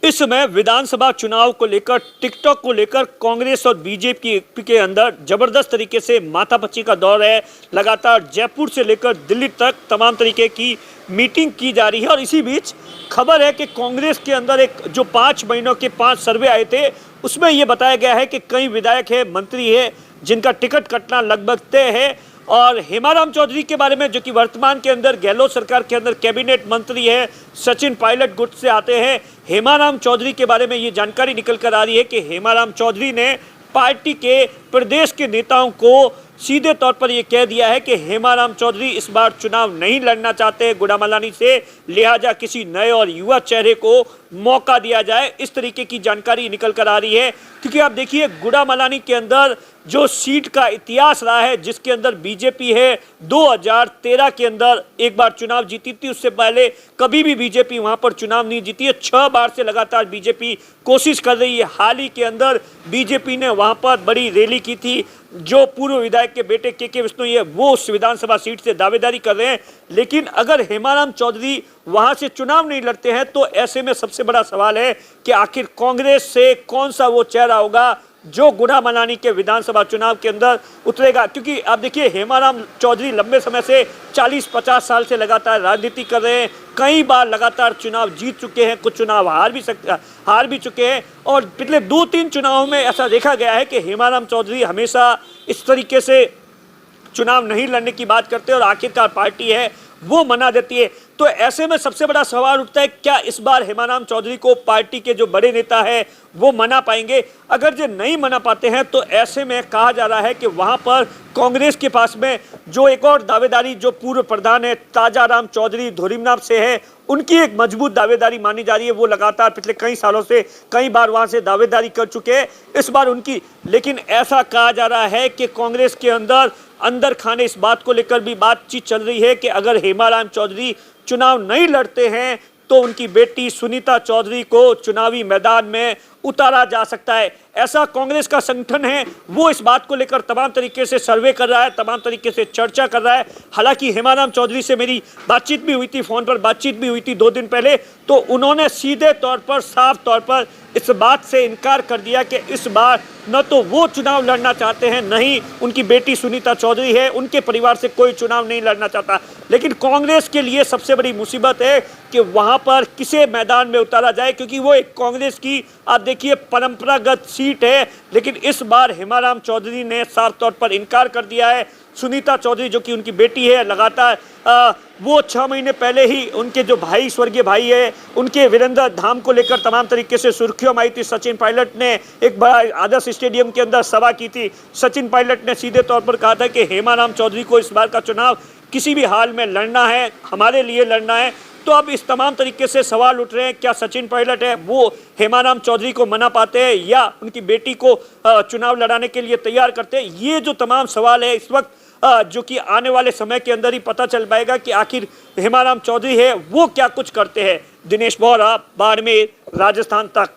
इस समय विधानसभा चुनाव को लेकर टिकटॉक को लेकर कांग्रेस और बीजेपी के अंदर जबरदस्त तरीके से माथापच्ची का दौर है। लगातार जयपुर से लेकर दिल्ली तक तमाम तरीके की मीटिंग की जा रही है और इसी बीच खबर है कि कांग्रेस के अंदर एक जो 5 महीनों के 5 सर्वे आए थे उसमें यह बताया गया है कि कई विधायक है, मंत्री है जिनका टिकट कटना लगभग तय है। और हेमाराम चौधरी के बारे में, जो कि वर्तमान के अंदर गहलोत सरकार के अंदर कैबिनेट मंत्री है, सचिन पायलट गुट से आते हैं। हेमाराम चौधरी के बारे में ये जानकारी निकल कर आ रही है कि हेमाराम चौधरी ने पार्टी के प्रदेश के नेताओं को सीधे तौर पर यह कह दिया है कि हेमाराम चौधरी इस बार चुनाव नहीं लड़ना चाहते गुड़ामलानी से, लिहाजा किसी नए और युवा चेहरे को मौका दिया जाए। इस तरीके की जानकारी निकल कर आ रही है क्योंकि आप देखिए गुड़ामलानी के अंदर जो सीट का इतिहास रहा है, जिसके अंदर बीजेपी है 2013 के अंदर एक बार चुनाव जीती थी, उससे पहले कभी भी बीजेपी वहां पर चुनाव नहीं जीती है। 6 बार से लगातार बीजेपी कोशिश कर रही है। हाल ही के अंदर बीजेपी ने वहां पर बड़ी रैली की थी। जो पूर्व विधायक के बेटे के बिश्नोई है वो उस विधानसभा सीट से दावेदारी कर रहे हैं। लेकिन अगर हेमाराम चौधरी वहां से चुनाव नहीं लड़ते हैं तो ऐसे में सबसे बड़ा सवाल है कि आखिर कांग्रेस से कौन सा वो चेहरा होगा जो गुड़ामलानी के विधानसभा चुनाव के अंदर उतरेगा। क्योंकि आप देखिए हेमाराम चौधरी लंबे समय से 40-50 साल से लगातार राजनीति कर रहे हैं, कई बार लगातार चुनाव जीत चुके हैं, कुछ चुनाव हार भी चुके हैं और पिछले 2-3 चुनावों में ऐसा देखा गया है कि हेमाराम चौधरी हमेशा इस तरीके से चुनाव नहीं लड़ने की बात करते हैं और आखिरकार पार्टी है वो मना देती है। तो ऐसे में सबसे बड़ा सवाल उठता है, क्या इस बार हेमाराम चौधरी को पार्टी के जो बड़े नेता है वो मना पाएंगे? अगर जो नहीं मना पाते हैं तो ऐसे में कहा जा रहा है कि वहां पर कांग्रेस के पास में जो एक और दावेदारी जो पूर्व प्रधान है ताजाराम चौधरी धोरीमनाथ से है, उनकी एक मजबूत दावेदारी मानी जा रही है। वो लगातार पिछले कई सालों से कई बार वहां से दावेदारी कर चुके हैं, इस बार उनकी। लेकिन ऐसा कहा जा रहा है कि कांग्रेस के अंदर खाने इस बात को लेकर भी बातचीत चल रही है कि अगर हेमाराम चौधरी चुनाव नहीं लड़ते हैं तो उनकी बेटी सुनीता चौधरी को चुनावी मैदान में उतारा जा सकता है। ऐसा कांग्रेस का संगठन है, वो इस बात को लेकर तमाम तरीके से सर्वे कर रहा है, तमाम तरीके से चर्चा कर रहा है। हालांकि हेमाराम चौधरी से मेरी बातचीत भी हुई थी, फोन पर बातचीत भी हुई थी 2 दिन पहले, तो उन्होंने सीधे तौर पर साफ तौर पर इस बात से इनकार कर दिया कि इस बार न तो वो चुनाव लड़ना चाहते हैं, न ही उनकी बेटी सुनीता चौधरी है, उनके परिवार से कोई चुनाव नहीं लड़ना चाहता। लेकिन कांग्रेस के लिए सबसे बड़ी मुसीबत है कि वहां पर किसे मैदान में उतारा जाए, क्योंकि वो एक कांग्रेस की आप देखिए परंपरागत सीट है। लेकिन इस बार हेमाराम चौधरी ने साफ तौर पर इनकार कर दिया है। सुनीता चौधरी जो कि उनकी बेटी है, लगातार वो 6 महीने पहले ही उनके जो भाई स्वर्गीय भाई है उनके वीरेंद्र धाम को लेकर तमाम तरीके से सुर्खियों में आई थी। सचिन पायलट ने एक बड़ा आदर्श स्टेडियम के अंदर सभा की थी। सचिन पायलट ने सीधे तौर पर कहा था कि हेमाराम चौधरी को इस बार का चुनाव किसी भी हाल में लड़ना है, हमारे लिए लड़ना है। तो अब इस तमाम तरीके से सवाल उठ रहे हैं, क्या सचिन पायलट है वो हेमाराम चौधरी को मना पाते हैं या उनकी बेटी को चुनाव लड़ाने के लिए तैयार करते हैं? ये जो तमाम सवाल है इस वक्त जो कि आने वाले समय के अंदर ही पता चल पाएगा कि आखिर हेमाराम चौधरी है वो क्या कुछ करते हैं। दिनेश बोहरा, बाड़मेर, राजस्थान तक।